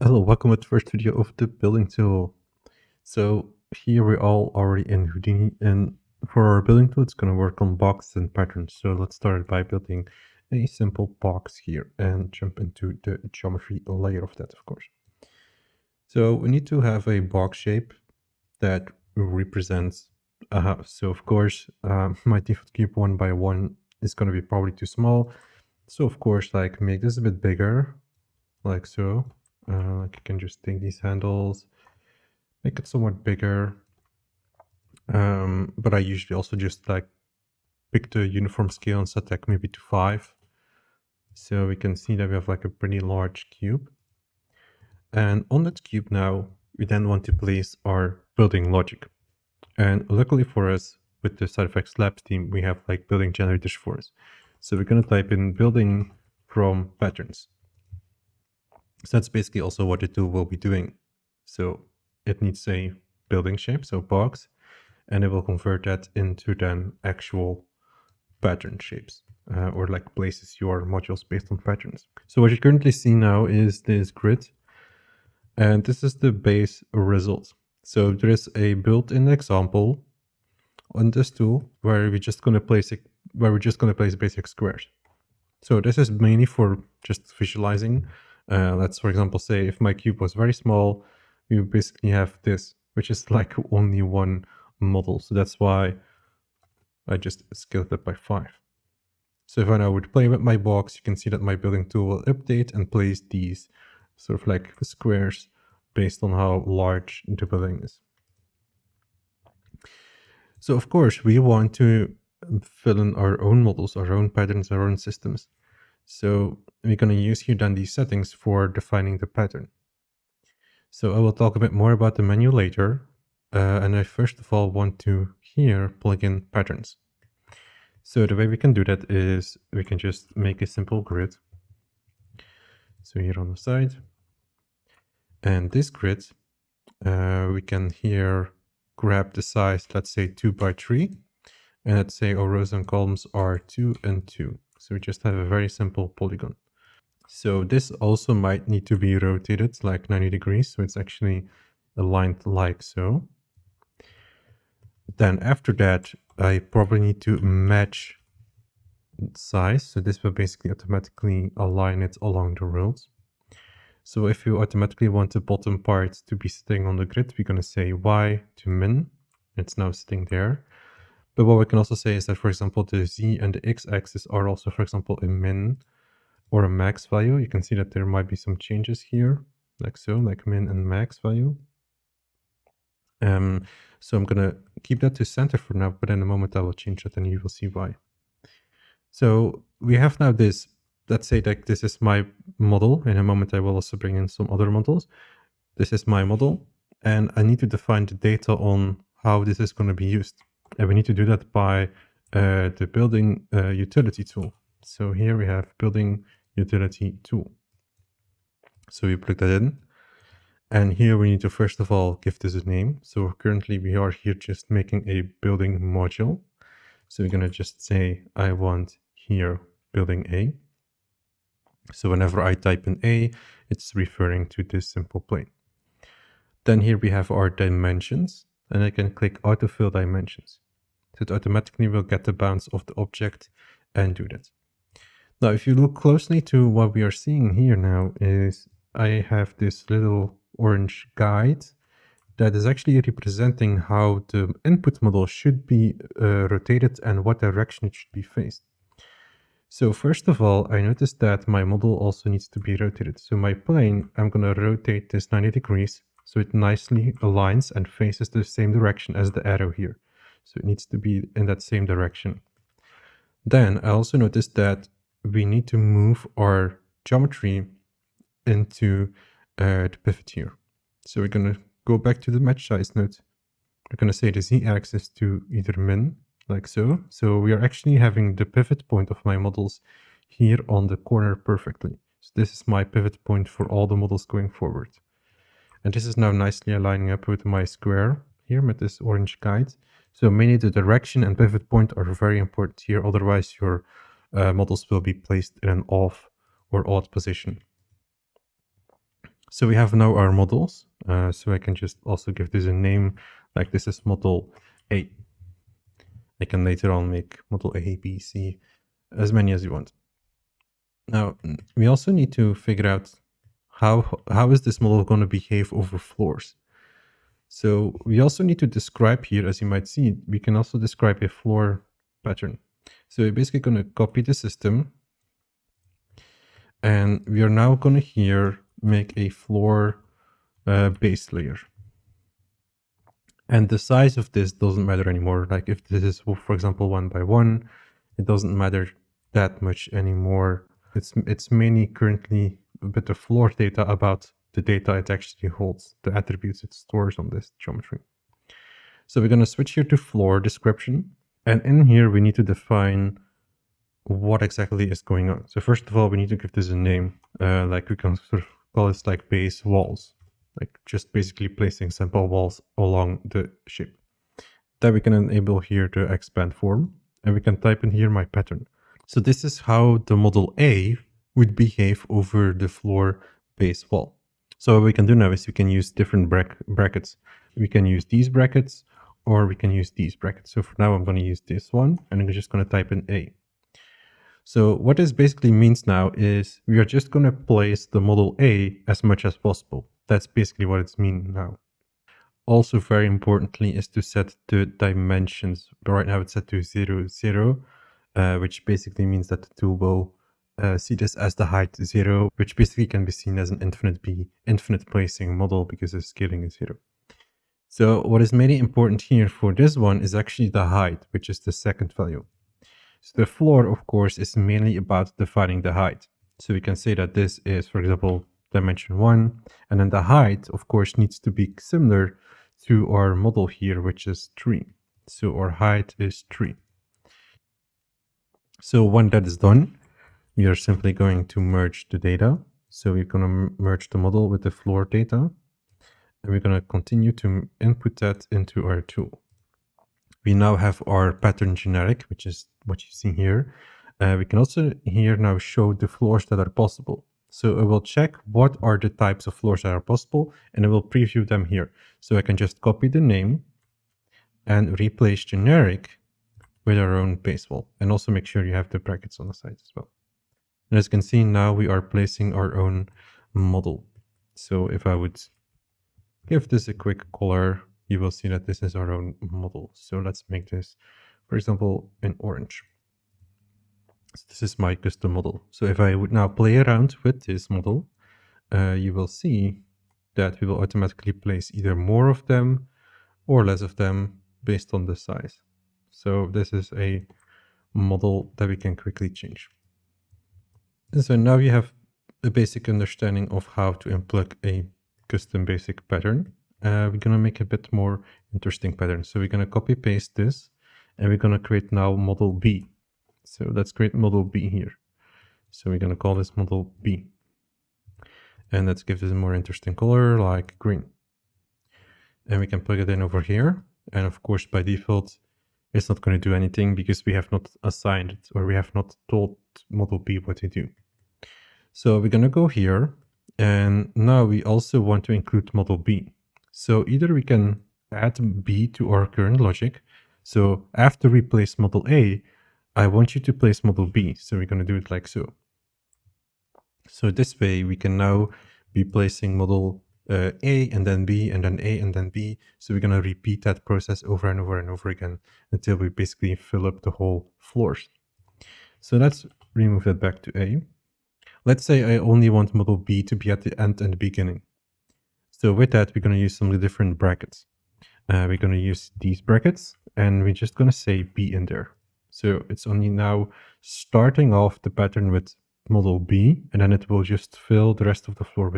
Hello, welcome to the first video of the building tool. So here we're all already in Houdini, and for our building tool, it's going to work on boxes and patterns. So let's start by building a simple box here and jump into the geometry layer of that, of course. So we need to have a box shape that represents a house. So of course, my default cube 1 by 1 is going to be probably too small. So of course, like make this a bit bigger, like so. Like you can just take these handles, make it somewhat bigger. But I usually also just like pick the uniform scale and set that maybe to 5. So we can see that we have like a pretty large cube. And on that cube now, we then want to place our building logic. And luckily for us, with the SideFX Labs team, we have like building generators for us. So we're going to type in building from patterns. So that's basically also what the tool will be doing. So it needs a building shape, so box, and it will convert that into then actual pattern shapes, or like places your modules based on patterns. So what you currently see now is this grid, and this is the base result. So there is a built-in example on this tool where we're just going to place basic squares. So this is mainly for just visualizing. Let's, for example, say if my cube was very small, we would basically have this, which is like only one model. So that's why I just scaled it by 5. So if I now would play with my box, you can see that my building tool will update and place these sort of like squares based on how large the building is. So of course, we want to fill in our own models, our own patterns, our own systems. So we're going to use here then these settings for defining the pattern. So I will talk a bit more about the menu later. And I first of all want to here plug in patterns. So the way we can do that is we can just make a simple grid. So here on the side. And this grid, we can here grab the size, let's say 2 by 3. And let's say our rows and columns are 2 and 2. So we just have a very simple polygon. So this also might need to be rotated like 90 degrees. So it's actually aligned like so. Then after that, I probably need to match size. So this will basically automatically align it along the rows. So if you automatically want the bottom part to be sitting on the grid, we're going to say Y to min. It's now sitting there. But what we can also say is that, for example, the Z and the X axis are also, for example, a min or a max value. You can see that there might be some changes here, like so, like min and max value. So I'm going to keep that to center for now, but in a moment I will change that and you will see why. So we have now this, let's say that this is my model. In a moment I will also bring in some other models. This is my model, and I need to define the data on how this is going to be used. And we need to do that by the building utility tool. So here we have building utility tool. So we plug that in. And here we need to first of all give this a name. So currently we are here just making a building module. So we're going to just say, I want here building A. So whenever I type in A, it's referring to this simple plane. Then here we have our dimensions, and I can click autofill dimensions. So it automatically will get the bounds of the object and do that. Now, if you look closely to what we are seeing here now is I have this little orange guide that is actually representing how the input model should be rotated and what direction it should be faced. So first of all, I noticed that my model also needs to be rotated. So my plane, I'm going to rotate this 90 degrees so it nicely aligns and faces the same direction as the arrow here. So it needs to be in that same direction. Then I also noticed that we need to move our geometry into the pivot here. So we're going to go back to the match size node. We're going to say the z-axis to either min, like so. So we are actually having the pivot point of my models here on the corner perfectly. So this is my pivot point for all the models going forward. And this is now nicely aligning up with my square here with this orange guide. So mainly the direction and pivot point are very important here. Otherwise your models will be placed in an off or odd position. So we have now our models. So I can just also give this a name, like this is model A. I can later on make model A, B, C, as many as you want. Now, we also need to figure out how is this model going to behave over floors. So we also need to describe here, as you might see, we can also describe a floor pattern. So we're basically going to copy the system, and we are now going to here make a floor base layer. And the size of this doesn't matter anymore. Like if this is, for example, 1 by 1, it doesn't matter that much anymore. It's mainly currently a bit of floor data about the data it actually holds, the attributes it stores on this geometry. So we're going to switch here to floor description. And in here, we need to define what exactly is going on. So first of all, we need to give this a name. Like we can sort of call this like base walls, like just basically placing simple walls along the shape. Then we can enable here the expand form, and we can type in here my pattern. So this is how the model A would behave over the floor base wall. So what we can do now is we can use different brackets. We can use these brackets, or we can use these brackets. So for now, I'm going to use this one, and I'm just going to type in A. So what this basically means now is we are just going to place the model A as much as possible. That's basically what it's meaning now. Also very importantly is to set the dimensions. But right now it's set to 0, 0, which basically means that the tool will see this as the height 0, which basically can be seen as an infinite placing model because the scaling is 0. So what is mainly important here for this one is actually the height, which is the second value. So the floor, of course, is mainly about defining the height. So we can say that this is, for example, dimension 1, and then the height, of course, needs to be similar to our model here, which is 3. So our height is 3. So when that is done, we are simply going to merge the data. So we're going to merge the model with the floor data, and we're going to continue to input that into our tool. We now have our pattern generic, which is what you see here. We can also here now show the floors that are possible. So I will check what are the types of floors that are possible, and I will preview them here. So I can just copy the name and replace generic with our own base wall, and also make sure you have the brackets on the side as well. And as you can see, now we are placing our own model. So if I would give this a quick color, you will see that this is our own model. So let's make this, for example, in orange. So this is my custom model. So if I would now play around with this model, you will see that we will automatically place either more of them or less of them based on the size. So this is a model that we can quickly change. And so now you have a basic understanding of how to implement a custom basic pattern. We're going to make a bit more interesting pattern. So we're going to copy paste this, and we're going to create now model B. So let's create model B here. So we're going to call this model B. And let's give this a more interesting color like green. And we can plug it in over here. And of course, by default, it's not going to do anything because we have not assigned it, or we have not told model B what to do. So we're going to go here. And now we also want to include model B. So either we can add B to our current logic. So after we place model A, I want you to place model B. So we're going to do it like so. So this way we can now be placing model A and then B and then A and then B. So we're going to repeat that process over and over and over again until we basically fill up the whole floors. So let's remove that back to A. Let's say I only want model B to be at the end and the beginning. So with that, we're going to use some different brackets. We're going to use these brackets, and we're just going to say B in there. So it's only now starting off the pattern with model B, and then it will just fill the rest of the floor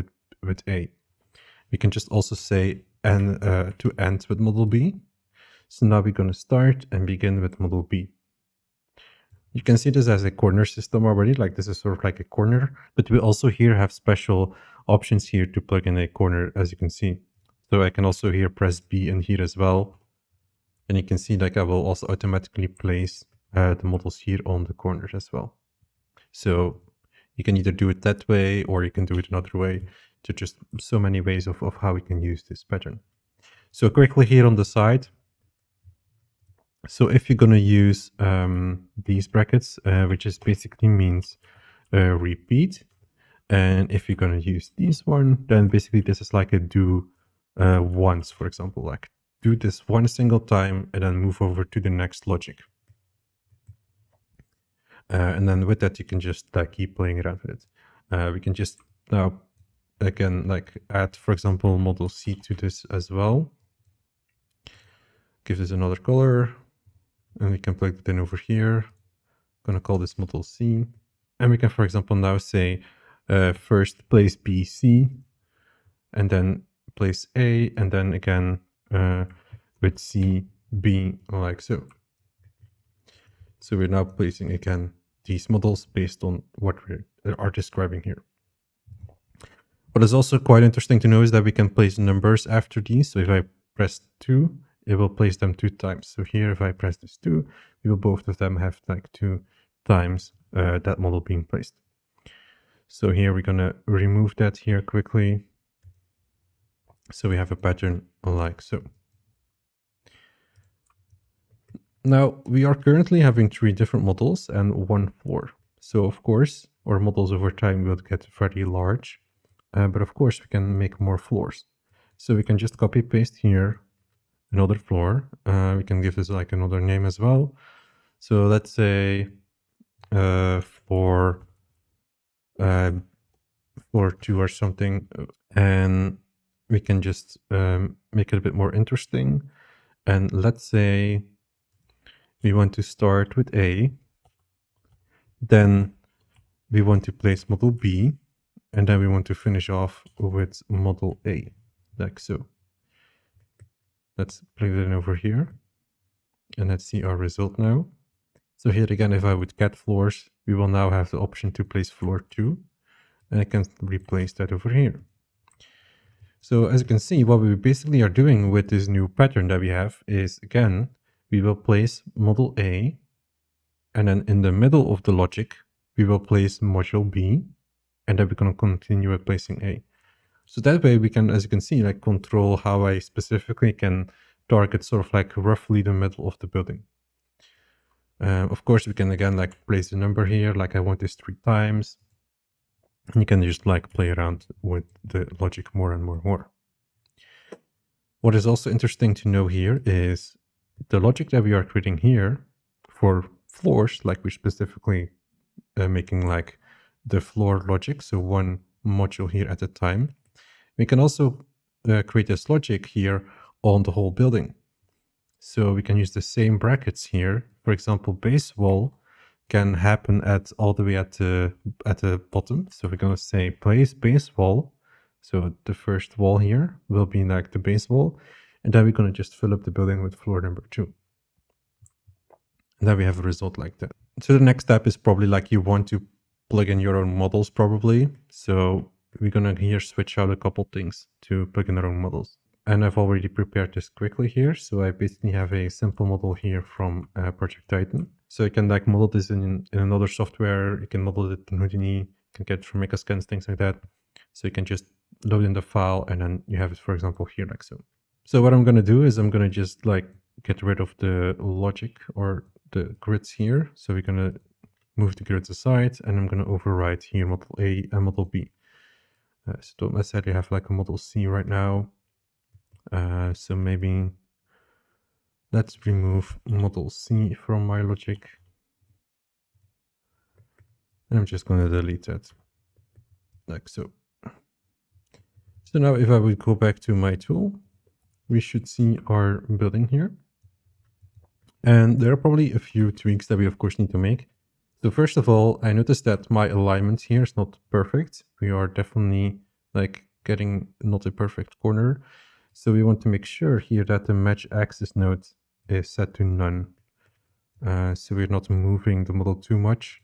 with A. We can just also say and to end with model B. So now we're going to start and begin with model B. You can see this as a corner system already, like this is sort of like a corner, but we also here have special options here to plug in a corner, as you can see. So I can also here press B in here as well. And you can see like I will also automatically place the models here on the corners as well. So you can either do it that way, or you can do it another way. So just so many ways of how we can use this pattern. So quickly here on the side. So if you're going to use these brackets, which is basically means repeat. And if you're going to use this one, then basically this is like a do once, for example, like do this one single time and then move over to the next logic. And then with that, you can just like keep playing around with it. We can just now, again, like add, for example, model C to this as well. Give this another color. And we can plug it in over here. I'm going to call this model C. And we can, for example, now say first place B, C, and then place A, and then again with C, B, like so. So we're now placing again these models based on what we are describing here. What is also quite interesting to know is that we can place numbers after these. So if I press 2, it will place them 2 times. So here, if I press this 2, we will both of them have like 2 times that model being placed. So here we're going to remove that here quickly. So we have a pattern like so. Now we are currently having 3 different models and 1 floor. So of course, our models over time will get very large, but of course we can make more floors. So we can just copy paste here another floor. We can give this like another name as well. So let's say floor 2 or something, and we can just make it a bit more interesting. And let's say we want to start with A, then we want to place model B, and then we want to finish off with model A, like so. Let's plug it in over here, and let's see our result now. So here again, if I would get floors, we will now have the option to place floor 2, and I can replace that over here. So as you can see, what we basically are doing with this new pattern that we have is, again, we will place model A, and then in the middle of the logic, we will place module B, and then we're going to continue with placing A. So that way we can, as you can see, like control how I specifically can target sort of like roughly the middle of the building. Of course, we can again like place the number here, like I want this 3 times. And you can just like play around with the logic more and more and more. What is also interesting to know here is the logic that we are creating here for floors, like we're specifically making like the floor logic, so one module here at a time. We can also create this logic here on the whole building. So we can use the same brackets here. For example, base wall can happen at all the way at the bottom. So we're going to say place base wall. So the first wall here will be like the base wall. And then we're going to just fill up the building with floor number 2. And then we have a result like that. So the next step is probably like you want to plug in your own models probably. So we're going to here switch out a couple things to plug in our own models. And I've already prepared this quickly here. So I basically have a simple model here from Project Titan. So you can like model this in another software. You can model it in Houdini. You can get from Megascans, things like that. So you can just load in the file and then you have it, for example, here like so. So what I'm going to do is I'm going to just like get rid of the logic or the grids here. So we're going to move the grids aside and I'm going to override here model A and model B. So let's say you have like a model C right now. So maybe let's remove model C from my logic. And I'm just going to delete that like so. So now if I would go back to my tool, we should see our building here. And there are probably a few tweaks that we of course need to make. So first of all, I noticed that my alignment here is not perfect. We are definitely like getting not a perfect corner. So we want to make sure here that the match axis node is set to none. So we're not moving the model too much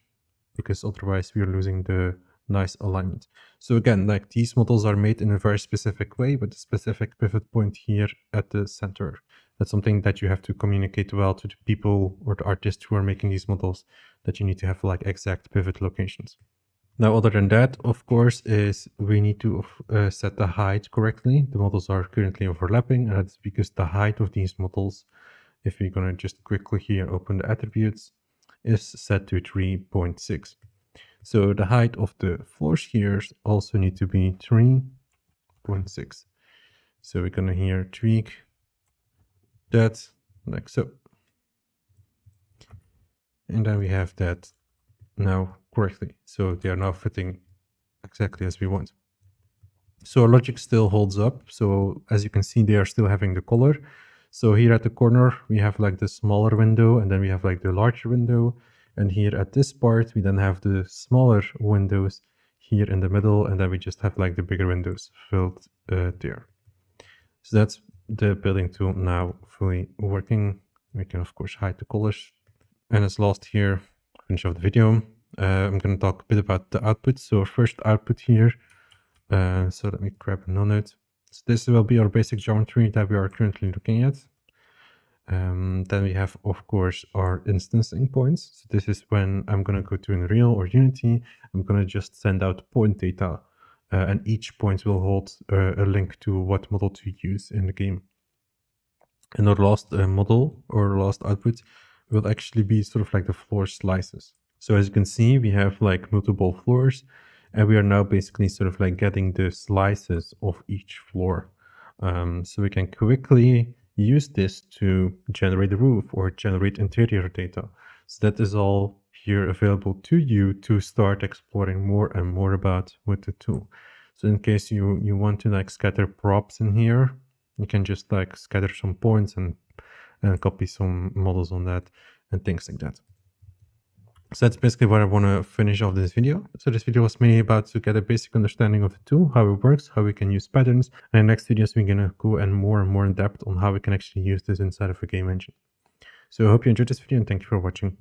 because otherwise we're losing the nice alignment. So again, like these models are made in a very specific way with a specific pivot point here at the center. That's something that you have to communicate well to the people or the artists who are making these models, that you need to have like exact pivot locations. Now, other than that, of course, is we need to set the height correctly. The models are currently overlapping, and that's because the height of these models, if we're going to just quickly here open the attributes, is set to 3.6. So the height of the floors here also need to be 3.6. So we're going to here tweak that like so. And then we have that now correctly. So they are now fitting exactly as we want. So our logic still holds up. So as you can see, they are still having the color. So here at the corner, we have like the smaller window, and then we have like the larger window. And here at this part, we then have the smaller windows here in the middle, and then we just have like the bigger windows filled there. So that's the building tool now fully working. We can of course hide the colors. And as last here, finish off the video, I'm going to talk a bit about the output. So first output here. So let me grab a node. So this will be our basic geometry that we are currently looking at. Then we have, of course, our instancing points. So this is when I'm going to go to Unreal or Unity. I'm going to just send out point data. And each point will hold a link to what model to use in the game. And our last model or last output will actually be sort of like the floor slices. So as you can see, we have like multiple floors, and we are now basically sort of like getting the slices of each floor. So we can quickly use this to generate the roof or generate interior data. So that is all here available to you to start exploring more and more about with the tool. So in case you want to like scatter props in here, you can just like scatter some points and copy some models on that and things like that. So that's basically what I want to finish off this video. So this video was mainly about to get a basic understanding of the tool, how it works, how we can use patterns. And in the next videos, we're going to go and more in depth on how we can actually use this inside of a game engine. So I hope you enjoyed this video, and thank you for watching.